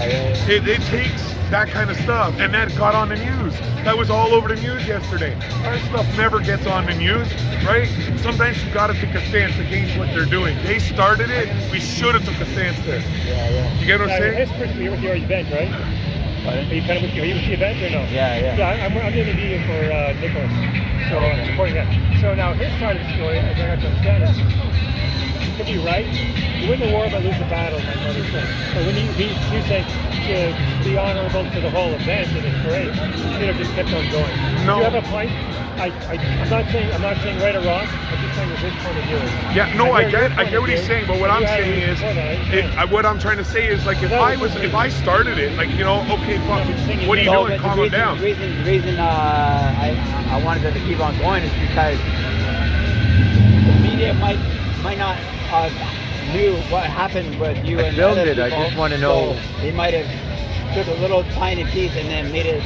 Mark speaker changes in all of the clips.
Speaker 1: It takes that kind of stuff, and that got on the news. That was all over the news yesterday. Our stuff never gets on the news, right? Sometimes you gotta take a stance against what they're doing. They started it, we should have took a stance there. You get what I'm saying?
Speaker 2: You're with your event, right? Are you kind of with the event or no?
Speaker 3: Yeah,
Speaker 2: I'm doing the video for Nicholas, so I'm supporting that. So now his side of the story, as I have to understand, is you could be right. You win the war but lose the battle, my mother said. So when you say to be honorable to the whole event and the parade, you should have just kept on going.
Speaker 1: No.
Speaker 2: Do you have a point? I'm not saying right or wrong. I'm just saying what his point of view is.
Speaker 1: Yeah, no, I get what he's saying, but what I'm saying is, what I'm trying to say is, like, if I started it, like, you know, okay, fuck, what are you doing? Calm him down.
Speaker 3: The reason I wanted to keep on going is because the media might not knew what happened with you and
Speaker 4: filmed
Speaker 3: other
Speaker 4: it.
Speaker 3: people,
Speaker 4: I just want to know.
Speaker 3: So they might have took a little tiny piece and then made it,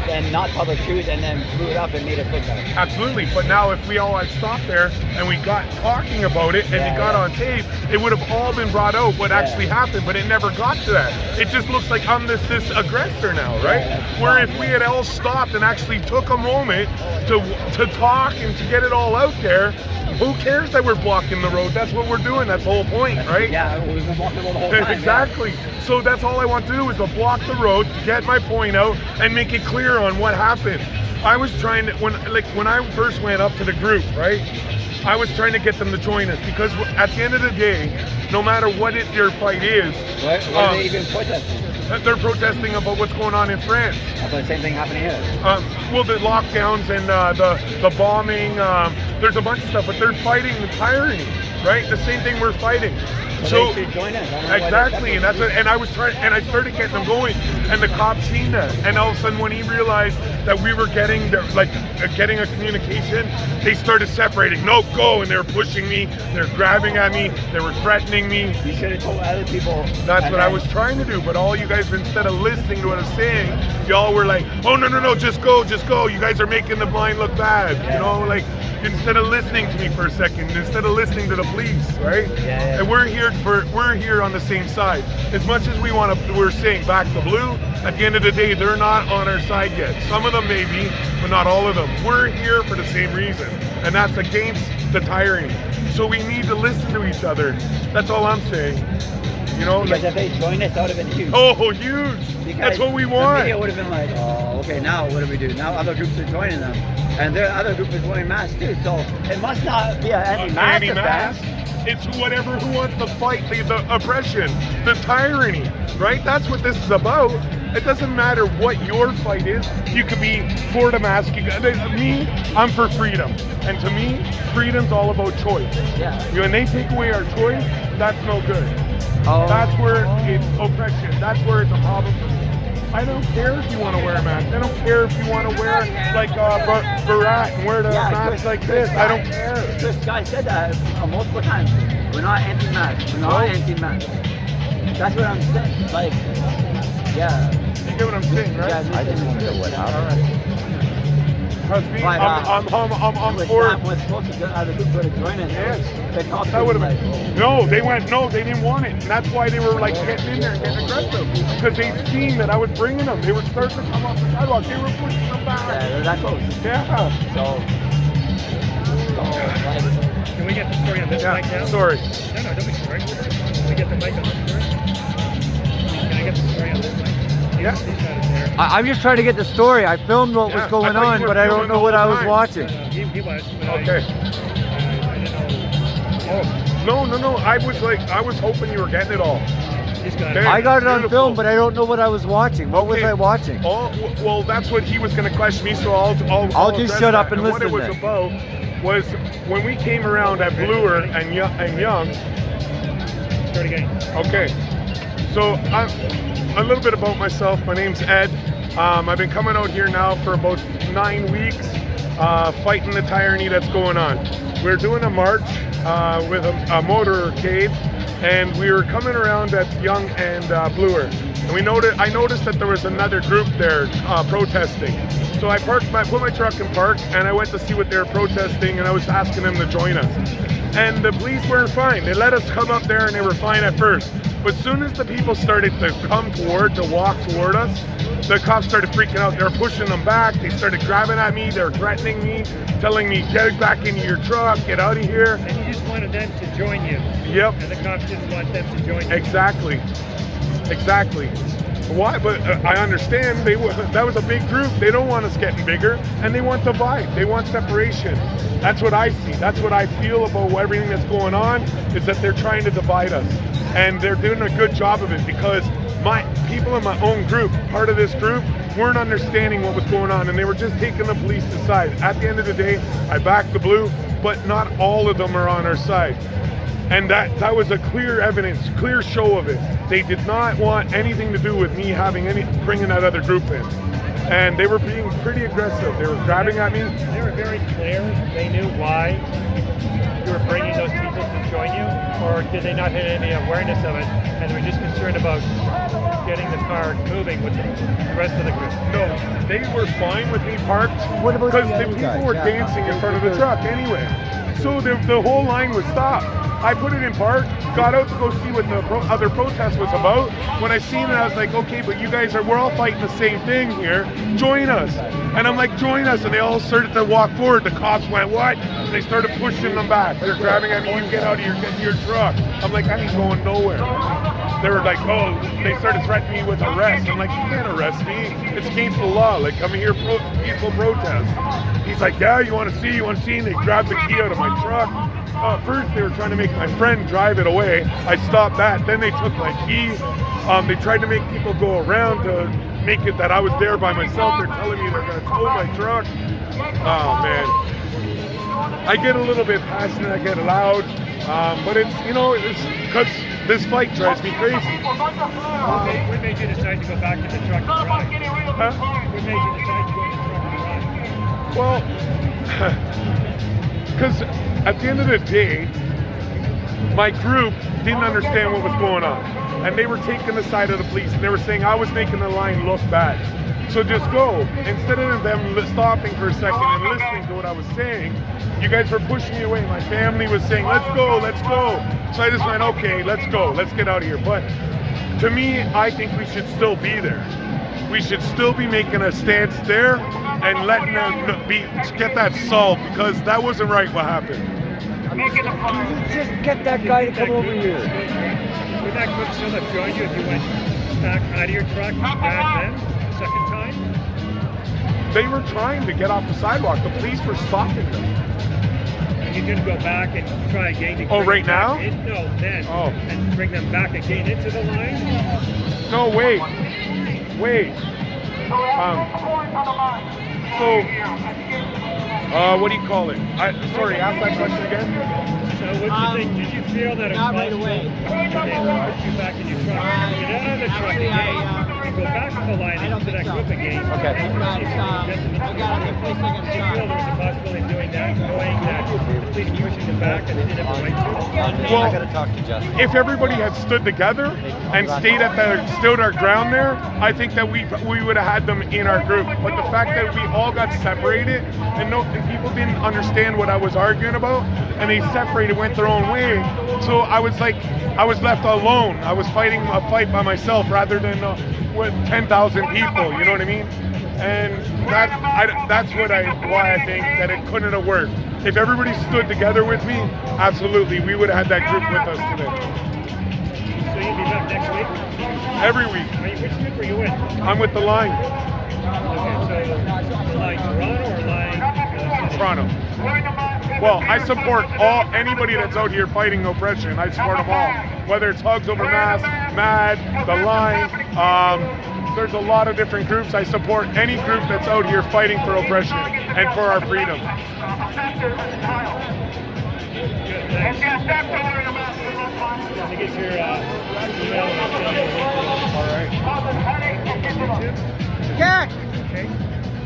Speaker 3: and not tell the truth, and then blew it up and made it look better.
Speaker 1: Absolutely, but now if we all had stopped there and we got talking about it and it got on tape, it would have all been brought out what actually happened, but it never got to that. It just looks like I'm this aggressor now, right? Where if we had all stopped and actually took a moment to talk and to get it all out there, who cares that we're blocking the road? That's what we're doing. That's the whole point, right?
Speaker 3: Yeah, we've been blocking the road the whole time.
Speaker 1: Exactly. Yeah. So that's all I want to do is to block the road, to get my point out, and make it clear on what happened. I was trying to, when I first went up to the group, right? I was trying to get them to join us because at the end of the day, no matter what your fight is,
Speaker 3: what are they even protesting?
Speaker 1: They're protesting about what's going on in France.
Speaker 3: I thought the same thing happening here.
Speaker 1: Well, the lockdowns and the bombing, there's a bunch of stuff, but they're fighting the tyranny, right? The same thing we're fighting.
Speaker 3: So they should join us.
Speaker 1: Exactly, and that's what, and I was trying, and I started getting them going, and the cops seen that, and all of a sudden when he realized that we were getting getting a communication, they started separating. No, go, and they were pushing me, they were grabbing at me, they were threatening me.
Speaker 3: You should have told other people.
Speaker 1: That's what I was trying to do, but all you guys, instead of listening to what I'm saying, y'all were like, oh no, just go. You guys are making the blind look bad, you know, like. Instead of listening to me for a second, instead of listening to the police, right? And we're here on the same side. As much as we're saying back the blue, at the end of the day, they're not on our side yet. Some of them may be, but not all of them. We're here for the same reason, and that's against the tyranny. So we need to listen to each other. That's all I'm saying. You know,
Speaker 3: because if they joined us, that would have been huge.
Speaker 1: Oh, huge! Because that's what we want.
Speaker 3: The media would have been like, oh, okay, now what do we do? Now other groups are joining them, and their other group is wearing masks too. So it must not be an anti-mask.
Speaker 1: It's who wants to fight the oppression, the tyranny, right? That's what this is about. It doesn't matter what your fight is. You could be for the mask. Me, I'm for freedom. And to me, freedom's all about choice.
Speaker 3: Yeah.
Speaker 1: When they take away our choice, that's no good. That's where it's oppression. That's where it's a problem for me. I don't care if you want to wear a mask. I don't care if you want to wear like Barat and wear the mask like this. I don't care.
Speaker 3: This guy said that multiple times. We're not anti-mask. We're not anti-mask. That's what I'm saying. Like, yeah.
Speaker 1: You get what I'm saying, right?
Speaker 3: Yeah,
Speaker 4: I just want to know what happened.
Speaker 1: Trust me, I'm for it.
Speaker 3: Was supposed to get out of the group to join us.
Speaker 1: Yes. That would have been. No, they didn't want it. And that's why they were like getting in there and getting aggressive. Because they'd seen that I was bringing them. They were starting to come off the sidewalk. They were pushing them back.
Speaker 3: Yeah, they're that close.
Speaker 1: Yeah.
Speaker 3: So like,
Speaker 2: can we get the story on this mic now?
Speaker 1: Sorry.
Speaker 2: No, don't be sorry. Can we get the mic on this story? Can I get the story on this mic?
Speaker 1: Yeah.
Speaker 4: I'm just trying to get the story. I filmed what was going on, but I don't know what I was watching.
Speaker 2: He was.
Speaker 1: Okay. No. I was hoping you were getting it all.
Speaker 4: I got it on film, but I don't know what I was watching. What was I watching?
Speaker 1: Well, that's what he was going to question me, so I'll
Speaker 4: just shut up and listen.
Speaker 1: What it was about was when we came around at Bluer and Young.
Speaker 2: Start again.
Speaker 1: Okay. So a little bit about myself. My name's Ed. I've been coming out here now for about 9 weeks, fighting the tyranny that's going on. We're doing a march with a motorcade, and we were coming around at Young and Bluer. And I noticed that there was another group there protesting. So I put my truck in park, and I went to see what they were protesting, and I was asking them to join us. And the police weren't fine. They let us come up there, and they were fine at first. But as soon as the people started to walk toward us, the cops started freaking out. They were pushing them back. They started grabbing at me. They were threatening me, telling me, get back into your truck, get out of here.
Speaker 2: And you just wanted them to join you.
Speaker 1: Yep.
Speaker 2: And the cops didn't want them to join you.
Speaker 1: Exactly. Why? But I understand that was a big group. They don't want us getting bigger, and they want divide. They want separation. That's what I see. That's what I feel about everything that's going on, is that they're trying to divide us. And they're doing a good job of it, because my people in my own group, part of this group, weren't understanding what was going on, and they were just taking the police aside. At the end of the day, I backed the blue, but not all of them are on our side. And that was a clear evidence, clear show of it. They did not want anything to do with me bringing that other group in. And they were being pretty aggressive. They were grabbing at me.
Speaker 2: They were very clear. They knew why you were bringing those people to join you, or did they not have any awareness of it, and they were just concerned about getting the car moving with the rest of the group?
Speaker 1: No, they were fine with me parked, because the people were dancing in front of the truck anyway. So the whole line was stopped. I put it in park, got out to go see what the other protest was about. When I seen it, I was like, okay, but you guys we're all fighting the same thing here. Join us. And I'm like, join us. And they all started to walk forward. The cops went, what? And they started pushing them back. They're grabbing at me, you get out of your truck. I'm like, I ain't going nowhere. They were like, oh, they started threatening me with arrest. I'm like, you can't arrest me. It's against the law. Like, I'm here peaceful protest. He's like, yeah, you want to see? And they grabbed the key out of my truck. First, they were trying to make my friend drive it away. I stopped that. Then they took my key. They tried to make people go around to make it that I was there by myself. They're telling me they're going to tow my truck. Oh, man. I get a little bit passionate. I get loud. But it's because this fight drives me crazy.
Speaker 2: What made you decide to go back to the truck and drive?
Speaker 1: Huh?
Speaker 2: What made you decide to go to the truck and drive?
Speaker 1: Well, because at the end of the day, my group didn't understand what was going on, and they were taking the side of the police, and they were saying I was making the line look bad. So just go. Instead of them stopping for a second and listening to what I was saying, you guys were pushing me away. My family was saying, let's go, let's go. So I just went, okay, let's go, let's get out of here. But to me, I think we should still be there. We should still be making a stance there and letting them get that solved, because that wasn't right what happened.
Speaker 4: Just get that guy to come over here.
Speaker 2: Would that group still have joined you if you went back out of your truck back then, the second time?
Speaker 1: They were trying to get off the sidewalk. The police were stopping them.
Speaker 2: And you didn't go back and try again to
Speaker 1: Oh, right now?
Speaker 2: No, then.
Speaker 1: Oh.
Speaker 2: And bring them back again into the line?
Speaker 1: No, wait. What do you call it? Sorry, ask that question again.
Speaker 2: So what do you think? Did you feel that it was
Speaker 3: not right away.
Speaker 2: They put you back in your truck? Get out of the truck again. And go back to the line and into that group again.
Speaker 3: Okay.
Speaker 2: And see if you can get to the truck. Do you feel there was a possibility of doing that, knowing that the police pushing them back and they didn't have the right to?
Speaker 1: Well,
Speaker 3: I gotta talk to Justin.
Speaker 1: if everybody had stood together and stood our ground there, I think that we would have had them in our group. But the fact that we all got separated and people didn't understand what I was arguing about, and they separated, went their own way. So I was left alone. I was fighting a fight by myself rather than with 10,000 people. You know what I mean? And that's why I think that it couldn't have worked. If everybody stood together with me, absolutely, we would have had that group with us today.
Speaker 2: So you'll be back next week?
Speaker 1: Every week.
Speaker 2: Which group are you with?
Speaker 1: I'm with the line.
Speaker 2: Okay, so line Toronto or line
Speaker 1: Toronto. Well, I support anybody that's out here fighting oppression. I support them all. Whether it's Hugs Over Mass, MAD, The Line, there's a lot of different groups. I support any group that's out here fighting for oppression and for our freedom.
Speaker 2: To get your email and
Speaker 1: All right.
Speaker 4: Jack!
Speaker 2: okay?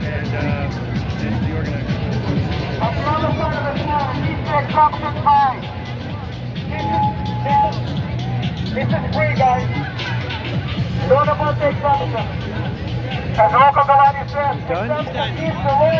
Speaker 2: And the organizer.
Speaker 5: This is free, guys. Don't about the exception. As local Galani says,
Speaker 2: Done?
Speaker 5: exception is the law.